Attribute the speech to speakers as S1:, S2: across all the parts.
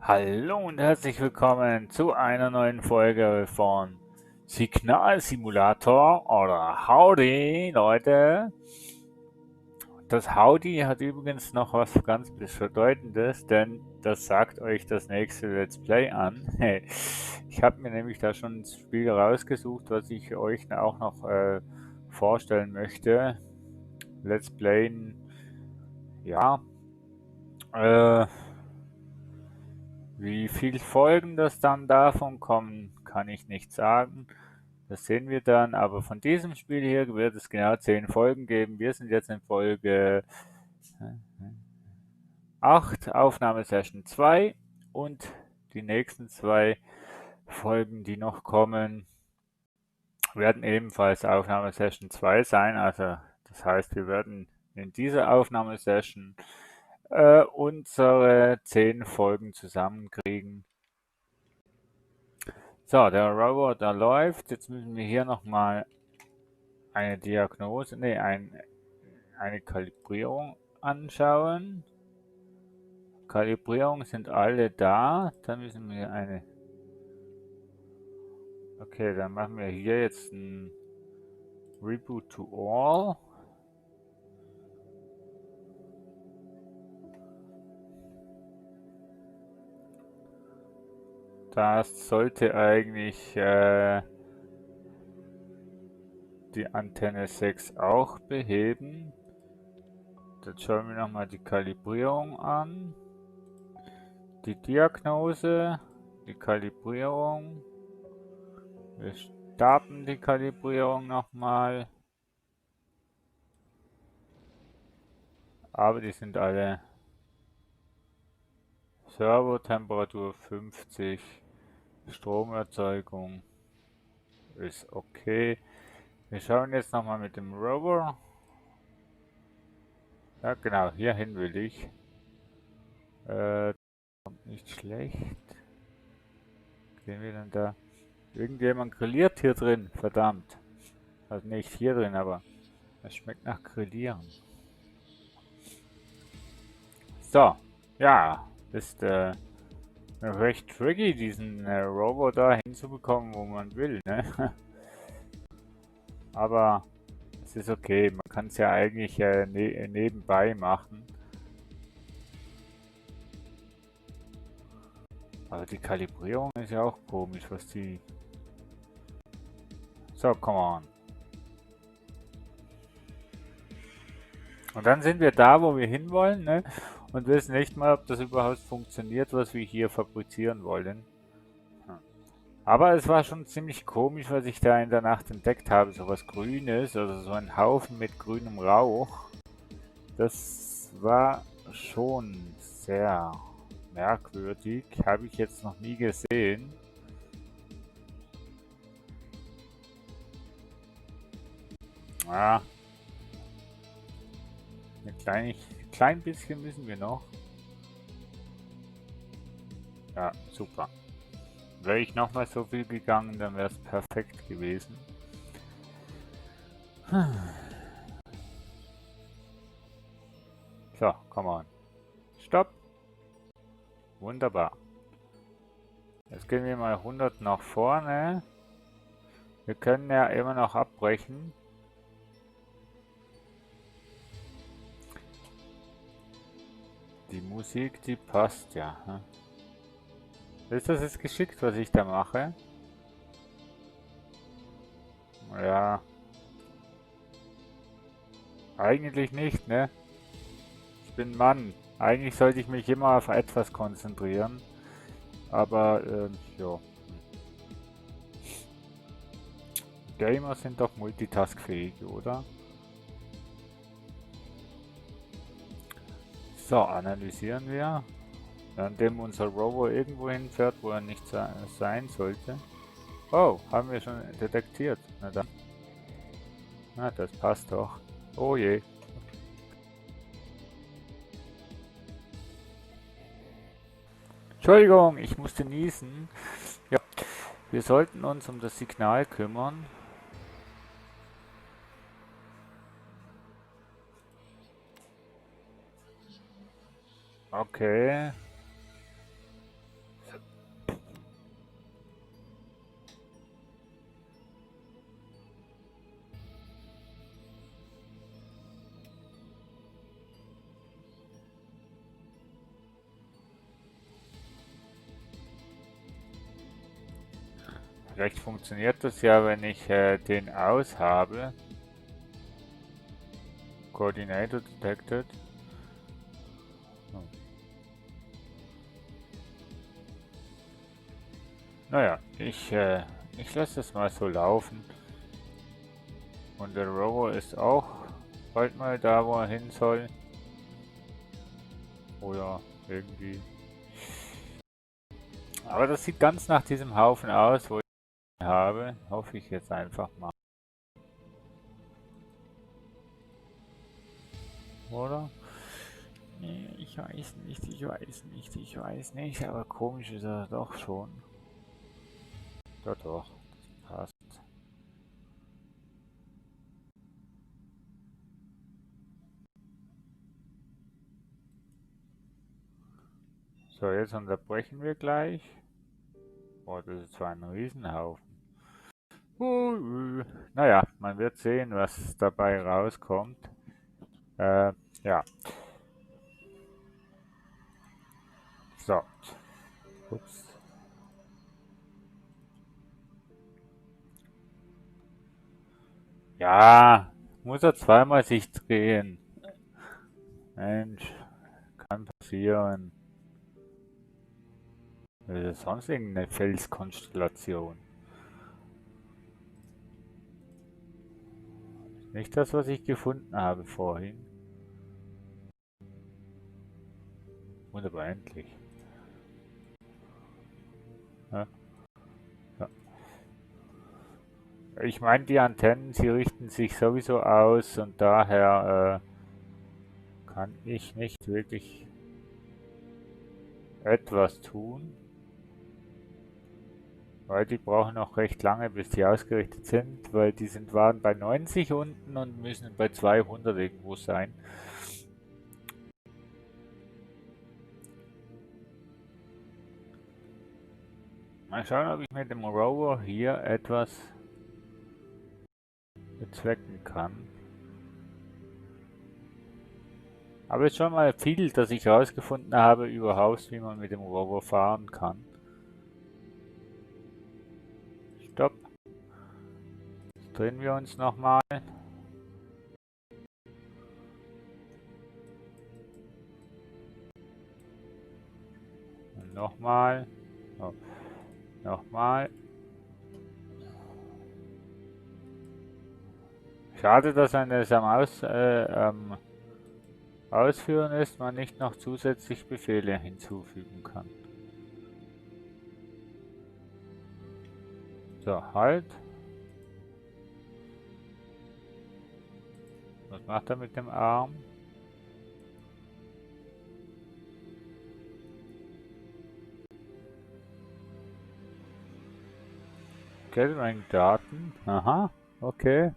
S1: Hallo und herzlich willkommen zu einer neuen Folge von Signalsimulator oder Howdy, Leute. Das Howdy hat übrigens noch was ganz Bedeutendes, denn das sagt euch das nächste Let's Play an. Ich habe mir nämlich da schon ein Spiel rausgesucht, was ich euch auch noch vorstellen möchte. Let's Playen, ja, äh, wie viele Folgen das dann davon kommen, kann ich nicht sagen. Das sehen wir dann, aber von diesem Spiel hier wird es genau 10 Folgen geben. Wir sind jetzt in Folge 8, Aufnahmesession 2 und die nächsten 2 Folgen, die noch kommen, werden ebenfalls Aufnahmesession 2 sein. Also das heißt, wir werden in dieser Aufnahmesession unsere 10 Folgen zusammenkriegen. So, der Roboter läuft. Jetzt müssen wir hier nochmal eine Diagnose, eine Kalibrierung anschauen. Kalibrierungen sind alle da. Dann müssen wir eine... Okay, dann machen wir hier jetzt ein Reboot to All. Das sollte eigentlich die Antenne 6 auch beheben. Jetzt schauen wir nochmal die Kalibrierung an. Die Diagnose, die Kalibrierung. Wir starten die Kalibrierung nochmal. Aber die sind alle Servotemperatur 50, Stromerzeugung ist okay. Wir schauen jetzt nochmal mit dem Rover. Ja genau, hierhin will ich. Kommt nicht schlecht. Gehen wir denn da? Irgendjemand grilliert hier drin, verdammt. Also nicht hier drin, aber es schmeckt nach Grillieren. So, ja, ist recht tricky, diesen Rover da hinzubekommen, wo man will, ne? Aber es ist okay, man kann es ja eigentlich nebenbei machen. Aber die Kalibrierung ist ja auch komisch, was die... So, come on. Und dann sind wir da, wo wir hinwollen, ne? Und wissen nicht mal, ob das überhaupt funktioniert, was wir hier fabrizieren wollen. Aber es war schon ziemlich komisch, was ich da in der Nacht entdeckt habe. So was Grünes, also so ein Haufen mit grünem Rauch. Das war schon sehr merkwürdig. Habe ich jetzt noch nie gesehen. Ah, klein bisschen müssen wir noch. Ja, super. Wäre ich nochmal so viel gegangen, dann wäre es perfekt gewesen. So, come on. Stopp. Wunderbar. Jetzt gehen wir mal 100 nach vorne. Wir können ja immer noch abbrechen. Die Musik, die passt ja. Ist das jetzt geschickt, was ich da mache? Ja. Eigentlich nicht, ne? Ich bin Mann. Eigentlich sollte ich mich immer auf etwas konzentrieren. Aber, ja. Gamer sind doch multitaskfähig, oder? So, analysieren wir. Währenddem unser Rover irgendwo hinfährt, wo er nicht sein sollte. Oh, haben wir schon detektiert. Na dann. Na, das passt doch. Oh je. Entschuldigung, ich musste niesen. Ja, wir sollten uns um das Signal kümmern. Okay. Vielleicht funktioniert das ja, wenn ich den aus habe. Coordinator detected. Hm. Naja, ich lasse das mal so laufen. Und der Rover ist auch bald mal da, wo er hin soll. Oder irgendwie. Aber das sieht ganz nach diesem Haufen aus, wo ich ihn habe. Hoffe ich jetzt einfach mal. Oder? Nee, ich weiß nicht, ich weiß nicht. Aber komisch ist er doch schon. Doch, doch. Das passt. So, jetzt unterbrechen wir gleich. Oh, das ist zwar ein Riesenhaufen. Naja, man wird sehen, was dabei rauskommt. Ja. So. Ups. Ja, muss er zweimal sich drehen. Mensch, kann passieren. Das ist sonst irgendeine Felskonstellation. Nicht das, was ich gefunden habe vorhin. Wunderbar, endlich. Ja, ja. Ich meine, die Antennen, sie richten sich sowieso aus und daher kann ich nicht wirklich etwas tun. Weil die brauchen noch recht lange, bis die ausgerichtet sind, weil waren bei 90 unten und müssen bei 200 irgendwo sein. Mal schauen, ob ich mit dem Rover hier etwas bezwecken kann. Aber es ist schon mal viel, dass ich herausgefunden habe überhaupt, wie man mit dem Rover fahren kann. Stopp. Jetzt drehen wir uns nochmal. Und nochmal. Oh. Nochmal. Schade, dass man das am Ausführen ist, man nicht noch zusätzlich Befehle hinzufügen kann. So, halt. Was macht er mit dem Arm? Gathering Daten. Aha, okay.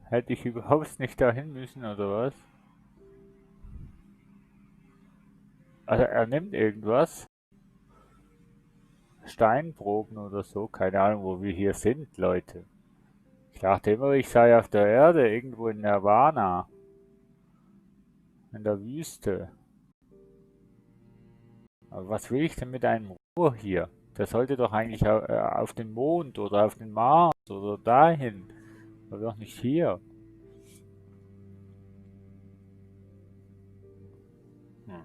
S1: Hätte ich überhaupt nicht dahin müssen, oder was? Also er nimmt irgendwas. Steinproben oder so. Keine Ahnung, wo wir hier sind, Leute. Ich dachte immer, ich sei auf der Erde, irgendwo in Nirvana. In der Wüste. Aber was will ich denn mit einem Rohr hier? Der sollte doch eigentlich auf den Mond oder auf den Mars oder dahin. Aber doch nicht hier. Hm.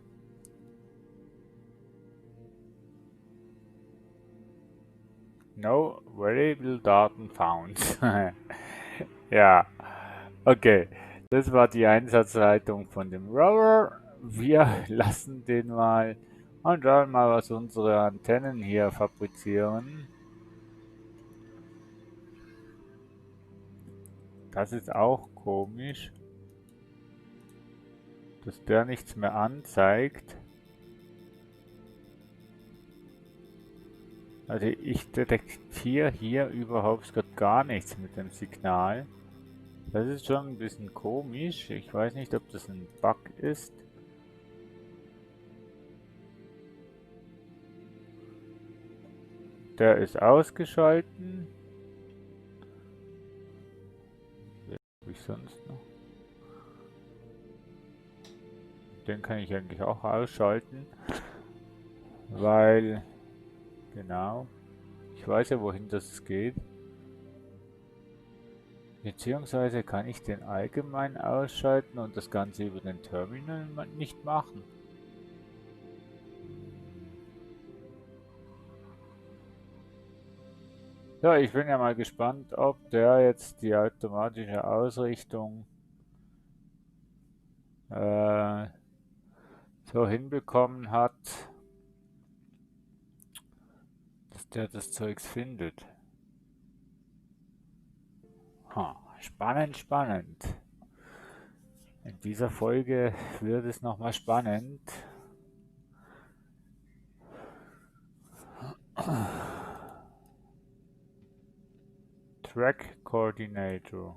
S1: No variable Daten found. Ja, okay. Das war die Einsatzleitung von dem Rover. Wir lassen den mal und schauen mal, was unsere Antennen hier fabrizieren. Das ist auch komisch, dass der nichts mehr anzeigt. Also ich detektiere hier überhaupt gar nichts mit dem Signal. Das ist schon ein bisschen komisch. Ich weiß nicht, ob das ein Bug ist. Der ist ausgeschalten. Wen habe ich sonst noch? Den kann ich eigentlich auch ausschalten. Weil, genau, ich weiß ja, wohin das geht. Beziehungsweise kann ich den allgemein ausschalten und das Ganze über den Terminal nicht machen. Ja, ich bin ja mal gespannt, ob der jetzt die automatische Ausrichtung so hinbekommen hat, dass der das Zeugs findet. Spannend, spannend. In dieser Folge wird es nochmal spannend. Track Coordinator.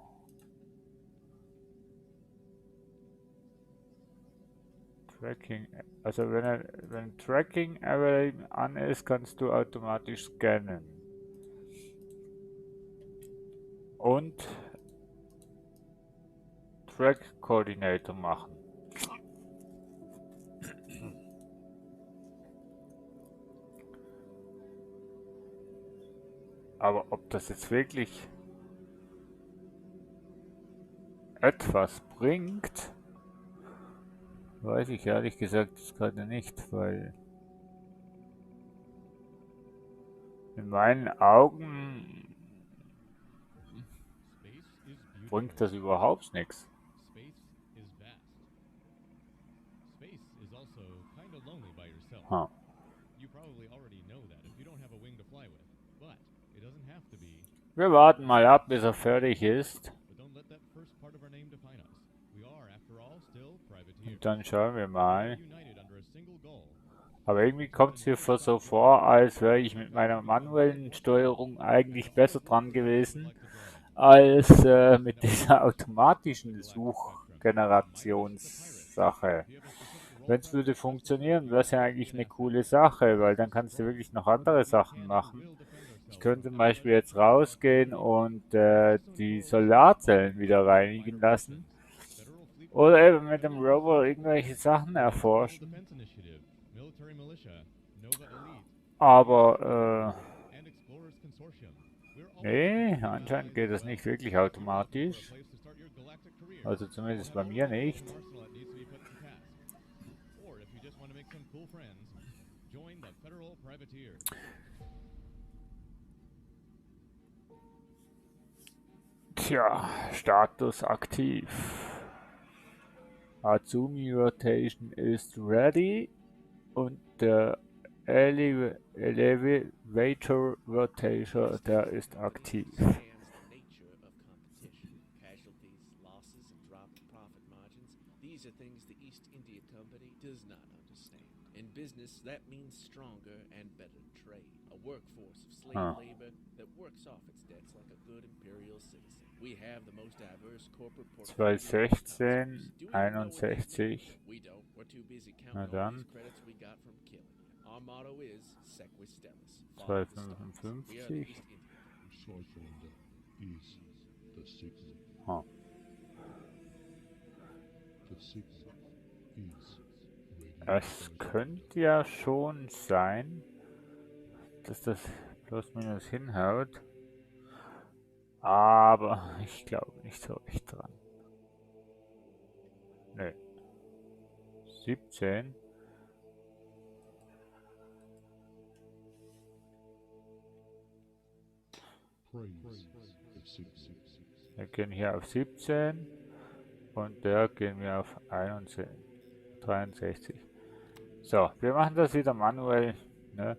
S1: Tracking, also wenn Tracking Array an ist, kannst du automatisch scannen. Und Track Coordinator machen. Aber ob das jetzt wirklich etwas bringt, weiß ich ehrlich gesagt gerade nicht, weil in meinen Augen bringt das überhaupt nichts. Huh. Wir warten mal ab, bis er fertig ist. Und dann schauen wir mal. Aber irgendwie kommt es hier so vor, als wäre ich mit meiner manuellen Steuerung eigentlich besser dran gewesen, als mit dieser automatischen Suchgenerationssache. Wenn es würde funktionieren, wäre es ja eigentlich eine coole Sache, weil dann kannst du wirklich noch andere Sachen machen. Ich könnte zum Beispiel jetzt rausgehen und die Solarzellen wieder reinigen lassen. Oder eben mit dem Rover irgendwelche Sachen erforschen. Aber, nee, anscheinend geht das nicht wirklich automatisch. Also zumindest bei mir nicht. Tja, Status aktiv. Azumi Rotation is ready und der Elevator Rotator, der ist aktiv.
S2: These are things the East India Company does not understand. In business, that means stronger and better trade. A workforce of slave labor that works off its debts like a good imperial citizen. We have the most diverse corporate portfolio.
S1: 216, 61.
S2: We don't. We're too busy
S1: Na
S2: counting all
S1: dann.
S2: these credits we got from killing you. Our motto is Sequis Stellis. Follow the stars. We are the
S1: 255.
S2: East India.
S3: Cyclone is the signal.
S1: Oh.
S3: The signal is
S1: Es könnte ja schon sein, dass das plus minus hinhaut. Aber ich glaube nicht so recht dran. Ne. 17. Wir gehen hier auf 17 und der gehen wir auf 63. So, wir machen das wieder manuell. Ne?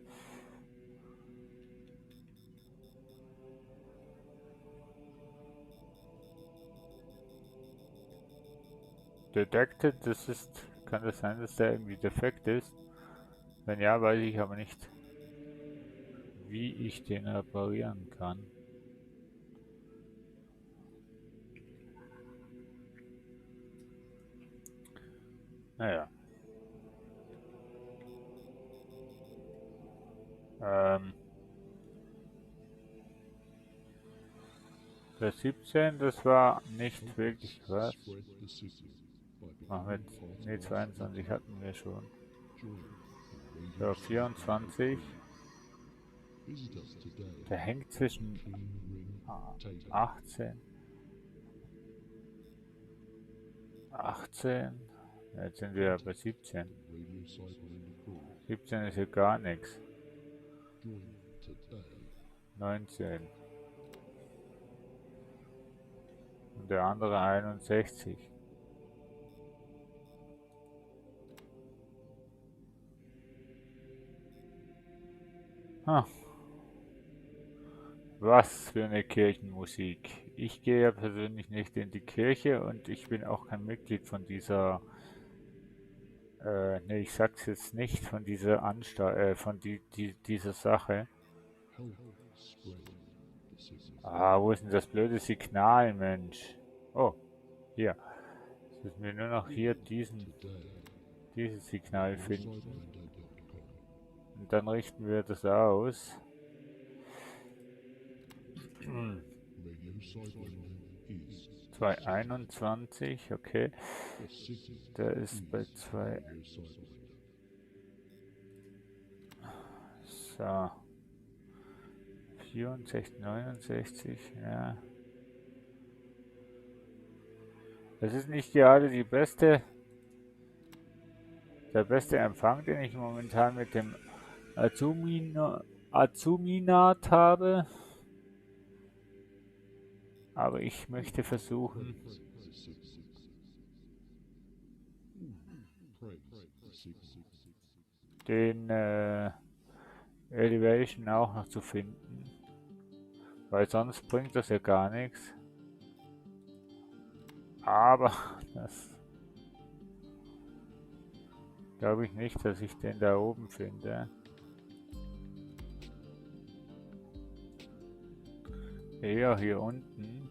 S1: Detected, das ist, kann das sein, dass der irgendwie defekt ist? Wenn ja, weiß ich aber nicht, wie ich den reparieren kann. Naja. Der 17, das war nicht wirklich was. Machen wir, ne, 22 hatten wir schon. So, 24.
S3: Visitors today.
S1: Der hängt zwischen
S3: Ring Tater.
S1: 18. 18. Jetzt sind wir bei 17.
S3: Radio Cyberlander crew.
S1: 17 ist hier gar nichts.
S3: Join today.
S1: 19. Und der andere 61. Ah. Was für eine Kirchenmusik. Ich gehe ja persönlich nicht in die Kirche und ich bin auch kein Mitglied von dieser, nee, ich sag's jetzt nicht, von dieser dieser Sache.
S3: Help spread the signal.
S1: Ah, wo ist denn das blöde Signal, Mensch? Oh, hier. Jetzt müssen wir nur noch hier
S3: Today.
S1: dieses Signal finden.
S3: Cyberlander.com.
S1: Und dann richten wir das aus.
S3: Radio Cyberlander is
S1: 221, okay.
S3: the signal.
S1: Der ist bei 2.
S3: Radio Cyberlander.
S1: So. 64, 69, ja. Das ist nicht gerade der beste Empfang, den ich momentan mit dem Azuminat habe. Aber ich möchte versuchen,
S3: The signal. Praise the signal.
S1: den Elevation auch noch zu finden. Weil sonst bringt das ja gar nichts. Aber das glaube ich nicht, dass ich den da oben finde. Eher hier unten.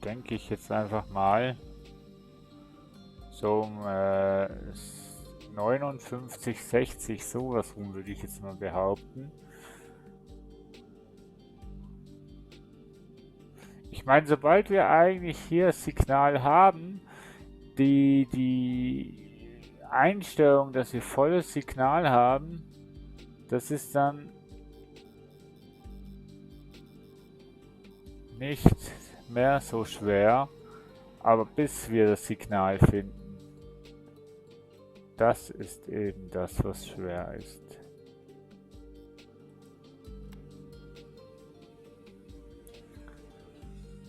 S1: Denke ich jetzt einfach mal. So um 59, 60, sowas rum würde ich jetzt mal behaupten. Ich meine, sobald wir eigentlich hier das Signal haben, die Einstellung, dass wir volles Signal haben, das ist dann nicht mehr so schwer, aber bis wir das Signal finden, das ist eben das, was schwer ist.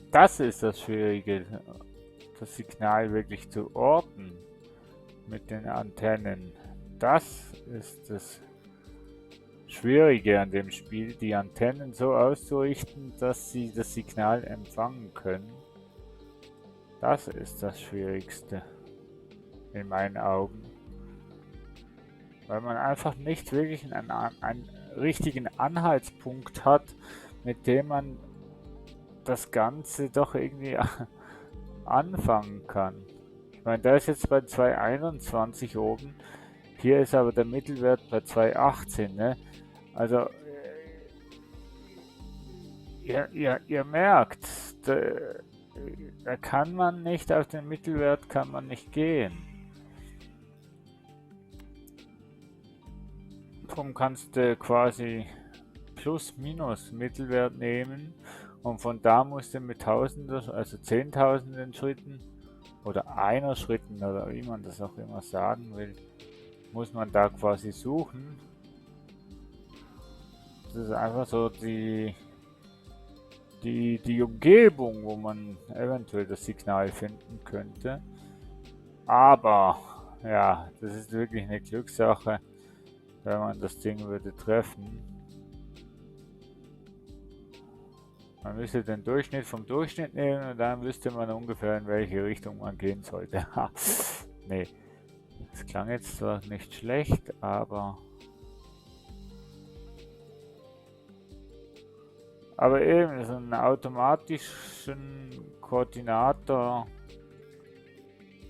S1: Das ist das Schwierige, das Signal wirklich zu orten mit den Antennen. Das ist das Schwierige an dem Spiel, die Antennen so auszurichten, dass sie das Signal empfangen können. Das ist das Schwierigste in meinen Augen. Weil man einfach nicht wirklich einen richtigen Anhaltspunkt hat, mit dem man das Ganze doch irgendwie anfangen kann. Ich meine, da ist jetzt bei 2,21 oben. Hier ist aber der Mittelwert bei 2,18, ne? Also, ihr merkt, da kann man nicht, auf den Mittelwert kann man nicht gehen. Darum kannst du quasi plus-minus Mittelwert nehmen und von da musst du mit Tausender, also Zehntausenden Schritten oder einer Schritten oder wie man das auch immer sagen will, muss man da quasi suchen. Das ist einfach so die Umgebung, wo man eventuell das Signal finden könnte. Aber ja, das ist wirklich eine Glückssache, wenn man das Ding würde treffen. Man müsste den Durchschnitt vom Durchschnitt nehmen und dann wüsste man ungefähr, in welche Richtung man gehen sollte. Nee, das klang jetzt zwar nicht schlecht, aber eben so einen automatischen Koordinator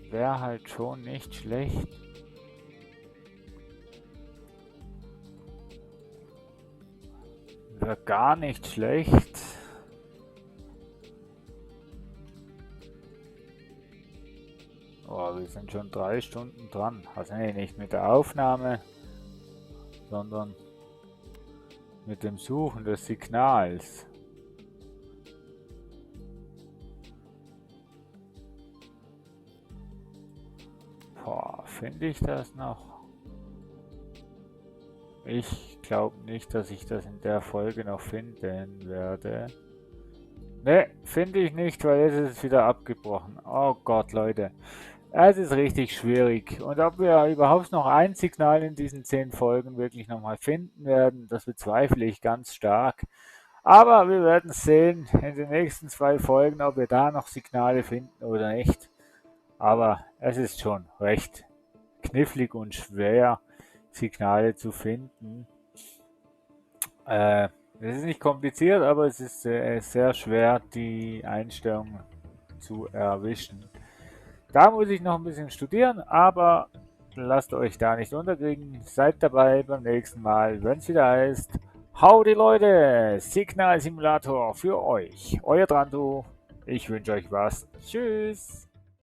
S1: wäre halt schon nicht schlecht. Wäre gar nicht schlecht. Oh, wir sind schon 3 Stunden dran. Also nee, nicht mit der Aufnahme, sondern mit dem Suchen des Signals. Boah, finde ich das noch? Ich glaube nicht, dass ich das in der Folge noch finden werde. Ne, finde ich nicht, weil jetzt ist es wieder abgebrochen. Oh Gott, Leute. Es ist richtig schwierig. Und ob wir überhaupt noch ein Signal in diesen 10 Folgen wirklich nochmal finden werden, das bezweifle ich ganz stark. Aber wir werden sehen in den nächsten 2 Folgen, ob wir da noch Signale finden oder nicht. Aber es ist schon recht knifflig und schwer, Signale zu finden. Es ist nicht kompliziert, aber es ist sehr schwer, die Einstellung zu erwischen. Da muss ich noch ein bisschen studieren, aber lasst euch da nicht unterkriegen. Seid dabei beim nächsten Mal, wenn es wieder heißt, Howdy Leute, Signal Simulator für euch. Euer Tranto, ich wünsche euch was. Tschüss.